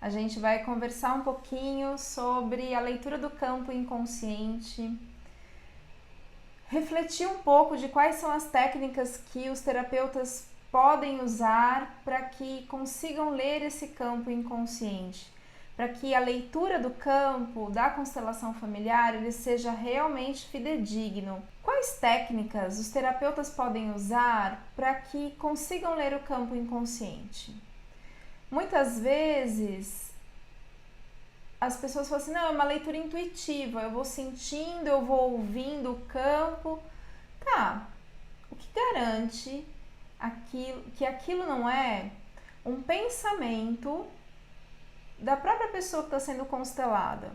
A gente vai conversar um pouquinho sobre a leitura do campo inconsciente, refletir um pouco de quais são as técnicas que os terapeutas podem usar para que consigam ler esse campo inconsciente, para que a leitura do campo da constelação familiar ele seja realmente fidedigno. Quais técnicas os terapeutas podem usar para que consigam ler o campo inconsciente? Muitas vezes as pessoas falam assim, não, é uma leitura intuitiva, eu vou sentindo, eu vou ouvindo o campo. Tá, o que garante que aquilo não é um pensamento da própria pessoa que está sendo constelada?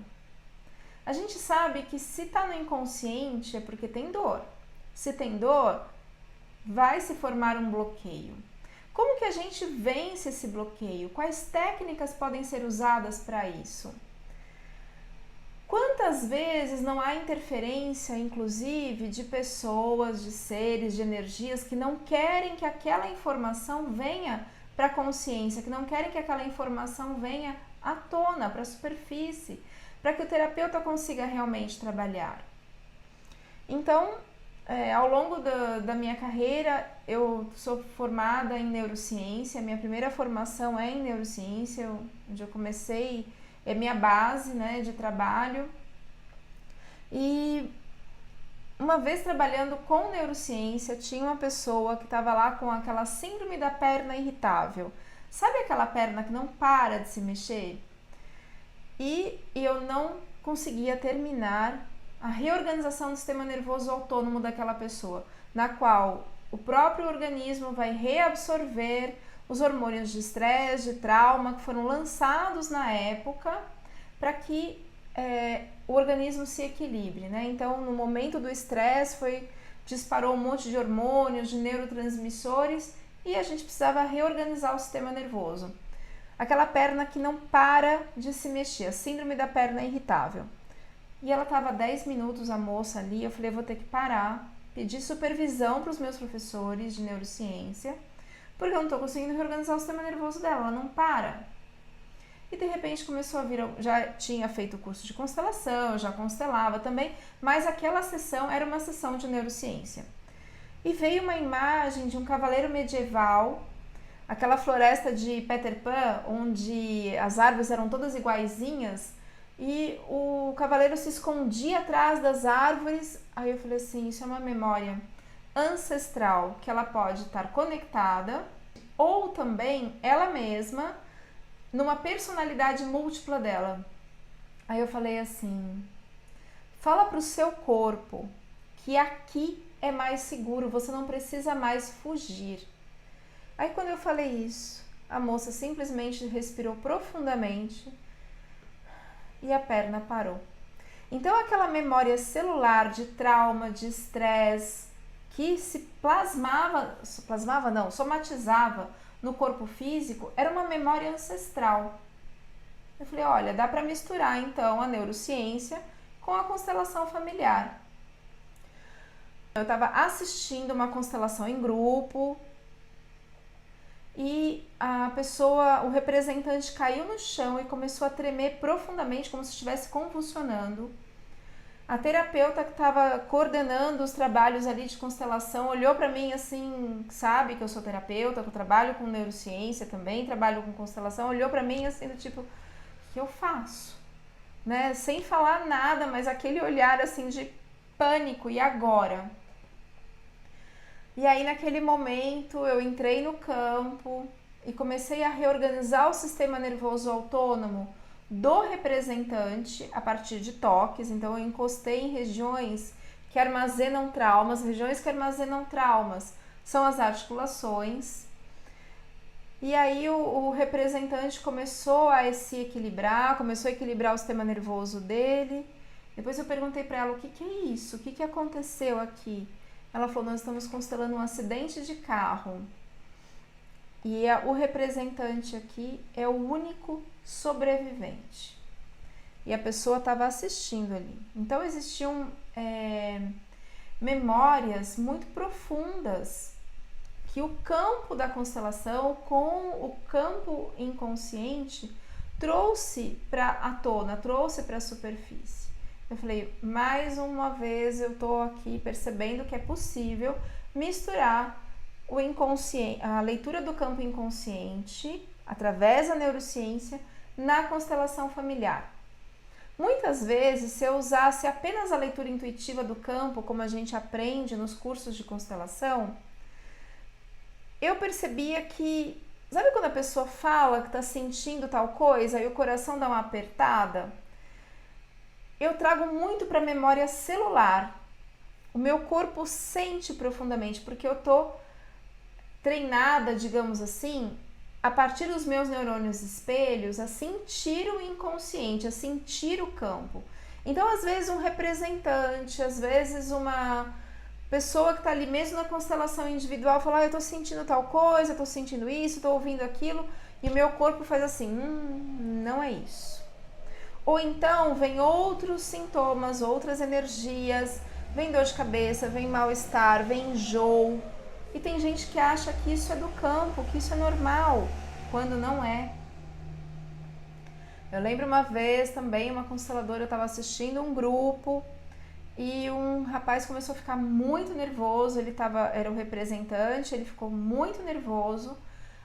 A gente sabe que se está no inconsciente é porque tem dor. Se tem dor, vai se formar um bloqueio. Como que a gente vence esse bloqueio? Quais técnicas podem ser usadas para isso? Quantas vezes não há interferência, inclusive, de pessoas, de seres, de energias que não querem que aquela informação venha para a consciência, que não querem que aquela informação venha à tona, para a superfície, para que o terapeuta consiga realmente trabalhar. Então, ao longo da minha carreira, eu sou formada em neurociência, minha primeira formação é em neurociência, onde eu comecei, é minha base, né, de trabalho. E uma vez trabalhando com neurociência, tinha uma pessoa que estava lá com aquela síndrome da perna irritável. Sabe aquela perna que não para de se mexer? E eu não conseguia terminar a reorganização do sistema nervoso autônomo daquela pessoa, na qual o próprio organismo vai reabsorver os hormônios de estresse, de trauma que foram lançados na época para que o organismo se equilibre, né? Então, no momento do estresse, disparou um monte de hormônios, de neurotransmissores e a gente precisava reorganizar o sistema nervoso. Aquela perna que não para de se mexer, a síndrome da perna irritável. E ela estava 10 minutos, a moça ali, eu falei, eu vou ter que parar, pedir supervisão para os meus professores de neurociência, porque eu não estou conseguindo reorganizar o sistema nervoso dela, ela não para. E de repente começou a vir, eu já tinha feito o curso de constelação, eu já constelava também, mas aquela sessão era uma sessão de neurociência. E veio uma imagem de um cavaleiro medieval, aquela floresta de Peter Pan, onde as árvores eram todas iguaizinhas, e o cavaleiro se escondia atrás das árvores. Aí eu falei assim, isso é uma memória ancestral, que ela pode estar conectada, ou também ela mesma, numa personalidade múltipla dela. Aí eu falei assim, fala pro seu corpo que aqui é mais seguro, você não precisa mais fugir. Aí quando eu falei isso, a moça simplesmente respirou profundamente e a perna parou. Então aquela memória celular de trauma, de estresse, que se somatizava no corpo físico, era uma memória ancestral. Eu falei, olha, dá para misturar então a neurociência com a constelação familiar. Eu estava assistindo uma constelação em grupo e a pessoa, o representante caiu no chão e começou a tremer profundamente, como se estivesse convulsionando. A terapeuta que estava coordenando os trabalhos ali de constelação olhou para mim assim, sabe que eu sou terapeuta, que eu trabalho com neurociência também, trabalho com constelação, olhou para mim assim do tipo, o que eu faço? Né? Sem falar nada, mas aquele olhar assim de pânico, e agora? E aí naquele momento eu entrei no campo e comecei a reorganizar o sistema nervoso autônomo do representante a partir de toques. Então eu encostei em regiões que armazenam traumas. Regiões que armazenam traumas são as articulações. E aí o representante começou a se equilibrar, começou a equilibrar o sistema nervoso dele. Depois eu perguntei para ela, o que é isso? O que aconteceu aqui? Ela falou, nós estamos constelando um acidente de carro. E o representante aqui é o único sobrevivente. E a pessoa estava assistindo ali. Então existiam memórias muito profundas que o campo da constelação com o campo inconsciente trouxe para a tona, trouxe para a superfície. Eu falei, mais uma vez eu estou aqui percebendo que é possível misturar o inconsciente, a leitura do campo inconsciente, através da neurociência, na constelação familiar. Muitas vezes, se eu usasse apenas a leitura intuitiva do campo, como a gente aprende nos cursos de constelação, eu percebia que, sabe quando a pessoa fala que está sentindo tal coisa e o coração dá uma apertada? Eu trago muito para a memória celular. O meu corpo sente profundamente, porque eu estou treinada, digamos assim, a partir dos meus neurônios espelhos, a sentir o inconsciente, a sentir o campo. Então, às vezes, um representante, às vezes, uma pessoa que está ali mesmo na constelação individual fala, eu estou sentindo tal coisa, estou sentindo isso, estou ouvindo aquilo, e o meu corpo faz assim, não é isso. Ou então, vem outros sintomas, outras energias, vem dor de cabeça, vem mal-estar, vem enjoo. E tem gente que acha que isso é do campo, que isso é normal, quando não é. Eu lembro uma vez também, uma consteladora, eu estava assistindo um grupo e um rapaz começou a ficar muito nervoso, era o representante, ele ficou muito nervoso.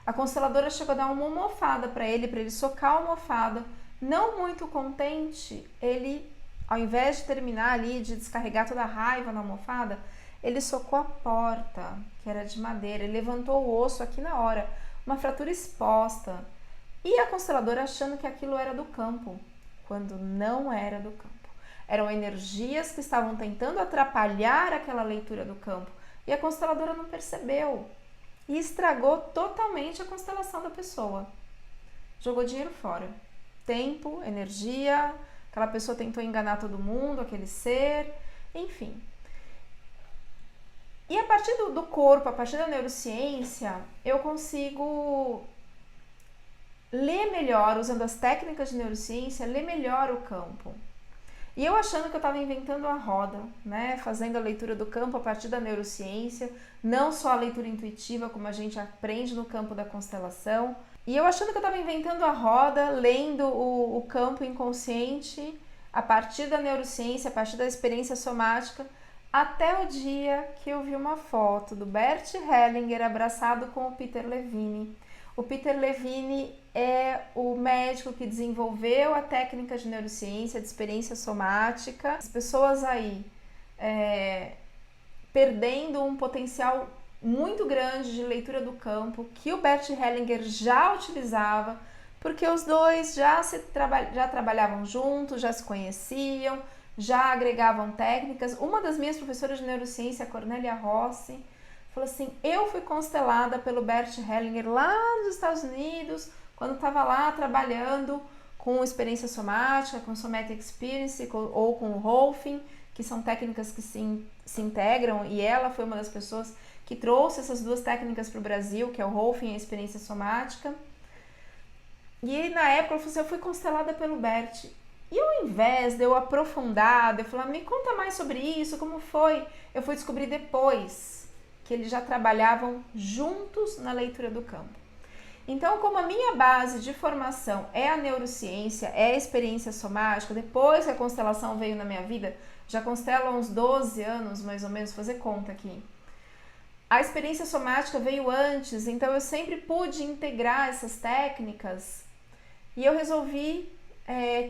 A consteladora chegou a dar uma almofada para ele socar a almofada. Não muito contente, ele, ao invés de terminar ali, de descarregar toda a raiva na almofada, ele socou a porta, que era de madeira, ele levantou o osso aqui na hora, uma fratura exposta. E a consteladora achando que aquilo era do campo, quando não era do campo. Eram energias que estavam tentando atrapalhar aquela leitura do campo. E a consteladora não percebeu. E estragou totalmente a constelação da pessoa. Jogou dinheiro fora. Tempo, energia, aquela pessoa tentou enganar todo mundo, aquele ser, enfim. E a partir do corpo, a partir da neurociência, eu consigo ler melhor, usando as técnicas de neurociência, ler melhor o campo. E eu achando que eu estava inventando a roda, né? Fazendo a leitura do campo a partir da neurociência, não só a leitura intuitiva, como a gente aprende no campo da constelação. E eu achando que eu estava inventando a roda, lendo o campo inconsciente a partir da neurociência, a partir da experiência somática, até o dia que eu vi uma foto do Bert Hellinger abraçado com o Peter Levine. O Peter Levine é o médico que desenvolveu a técnica de neurociência, de experiência somática. As pessoas aí perdendo um potencial muito grande de leitura do campo que o Bert Hellinger já utilizava, porque os dois já trabalhavam juntos, já se conheciam, já agregavam técnicas. Uma das minhas professoras de neurociência, a Cornélia Rossi, falou assim, eu fui constelada pelo Bert Hellinger lá nos Estados Unidos, quando estava lá trabalhando com experiência somática, com Somatic Experience ou com o Rolfing, que são técnicas que se integram, e ela foi uma das pessoas que trouxe essas duas técnicas para o Brasil, que é o Rolfing e a experiência somática. E na época ela falou assim, eu fui constelada pelo Bert. E ao invés de eu aprofundar, de eu falar, me conta mais sobre isso, como foi? Eu fui descobrir depois que eles já trabalhavam juntos na leitura do campo. Então, como a minha base de formação é a neurociência, é a experiência somática, depois que a constelação veio na minha vida, já constelo há uns 12 anos, mais ou menos, fazer conta aqui. A experiência somática veio antes, então eu sempre pude integrar essas técnicas e eu resolvi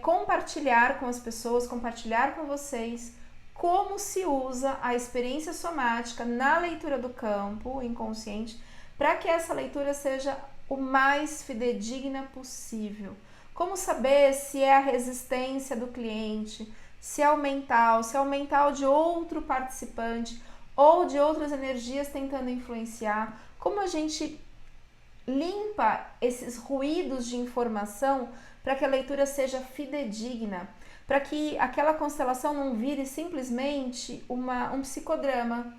compartilhar com as pessoas, compartilhar com vocês como se usa a experiência somática na leitura do campo inconsciente para que essa leitura seja o mais fidedigna possível. Como saber se é a resistência do cliente, se é o mental de outro participante ou de outras energias tentando influenciar, como a gente limpa esses ruídos de informação para que a leitura seja fidedigna, para que aquela constelação não vire simplesmente um psicodrama,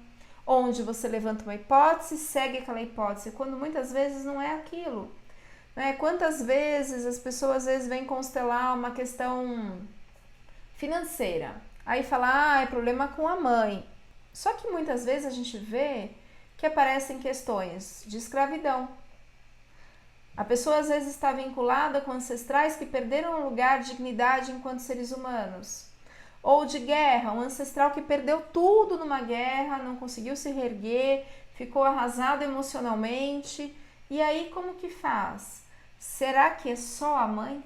onde você levanta uma hipótese, segue aquela hipótese, quando muitas vezes não é aquilo. Né? Quantas vezes as pessoas às vezes vêm constelar uma questão financeira, aí fala, é problema com a mãe. Só que muitas vezes a gente vê que aparecem questões de escravidão. A pessoa às vezes está vinculada com ancestrais que perderam um lugar de dignidade enquanto seres humanos. Ou de guerra, um ancestral que perdeu tudo numa guerra, não conseguiu se reerguer, ficou arrasado emocionalmente. E aí como que faz? Será que é só a mãe?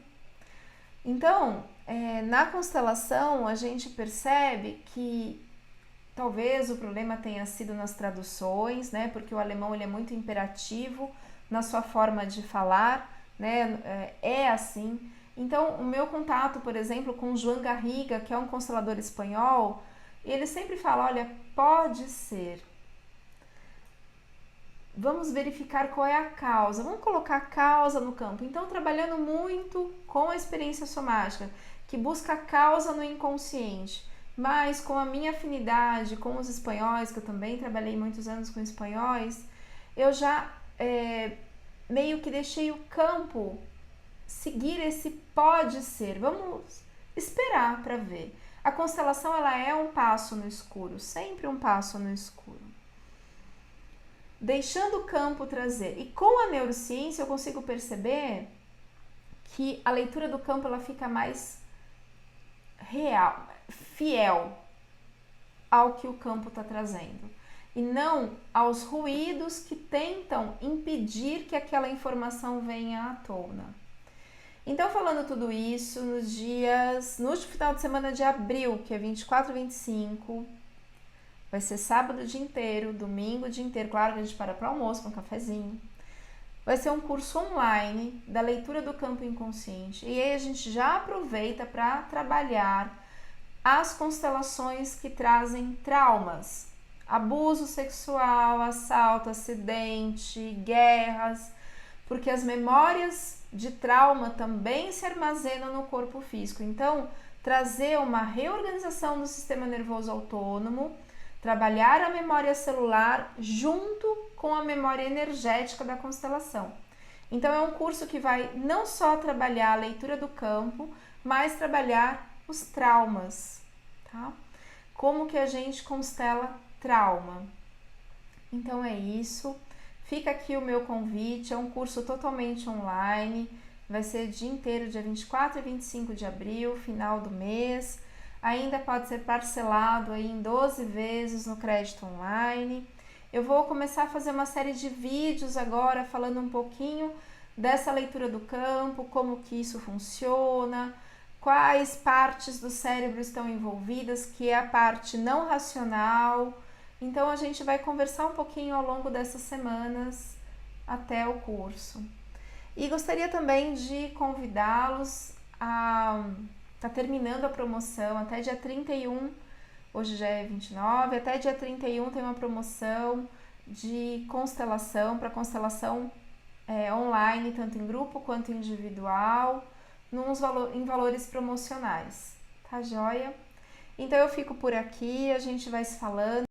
Então, na constelação a gente percebe que talvez o problema tenha sido nas traduções, né? Porque o alemão ele é muito imperativo na sua forma de falar, né? É assim. Então, o meu contato, por exemplo, com Joan Garriga, que é um constelador espanhol, ele sempre fala, olha, pode ser. Vamos verificar qual é a causa. Vamos colocar a causa no campo. Então, trabalhando muito com a experiência somática, que busca a causa no inconsciente, mas com a minha afinidade com os espanhóis, que eu também trabalhei muitos anos com espanhóis, eu já meio que deixei o campo seguir esse pode ser. Vamos esperar para ver. A constelação ela é um passo no escuro, sempre um passo no escuro. Deixando o campo trazer. E com a neurociência eu consigo perceber que a leitura do campo ela fica mais real, fiel ao que o campo está trazendo. E não aos ruídos que tentam impedir que aquela informação venha à tona. Então, falando tudo isso, no último final de semana de abril, que é 24 e 25, vai ser sábado o dia inteiro, domingo o dia inteiro, claro que a gente para almoço, para um cafezinho. Vai ser um curso online da leitura do campo inconsciente. E aí a gente já aproveita para trabalhar as constelações que trazem traumas. Abuso sexual, assalto, acidente, guerras, porque as memórias de trauma também se armazenam no corpo físico. Então, trazer uma reorganização do sistema nervoso autônomo, trabalhar a memória celular junto com a memória energética da constelação. Então, é um curso que vai não só trabalhar a leitura do campo, mas trabalhar os traumas, tá? Como que a gente constela trauma. Então, é isso. Fica aqui o meu convite, é um curso totalmente online, vai ser o dia inteiro, dia 24 e 25 de abril, final do mês. Ainda pode ser parcelado aí em 12 vezes no crédito online. Eu vou começar a fazer uma série de vídeos agora falando um pouquinho dessa leitura do campo, como que isso funciona, quais partes do cérebro estão envolvidas, que é a parte não racional. Então a gente vai conversar um pouquinho ao longo dessas semanas até o curso. E gostaria também de convidá-los a tá terminando a promoção até dia 31, hoje já é 29, até dia 31 tem uma promoção de constelação, para constelação online, tanto em grupo quanto individual, em valores promocionais, tá joia? Então eu fico por aqui, a gente vai se falando.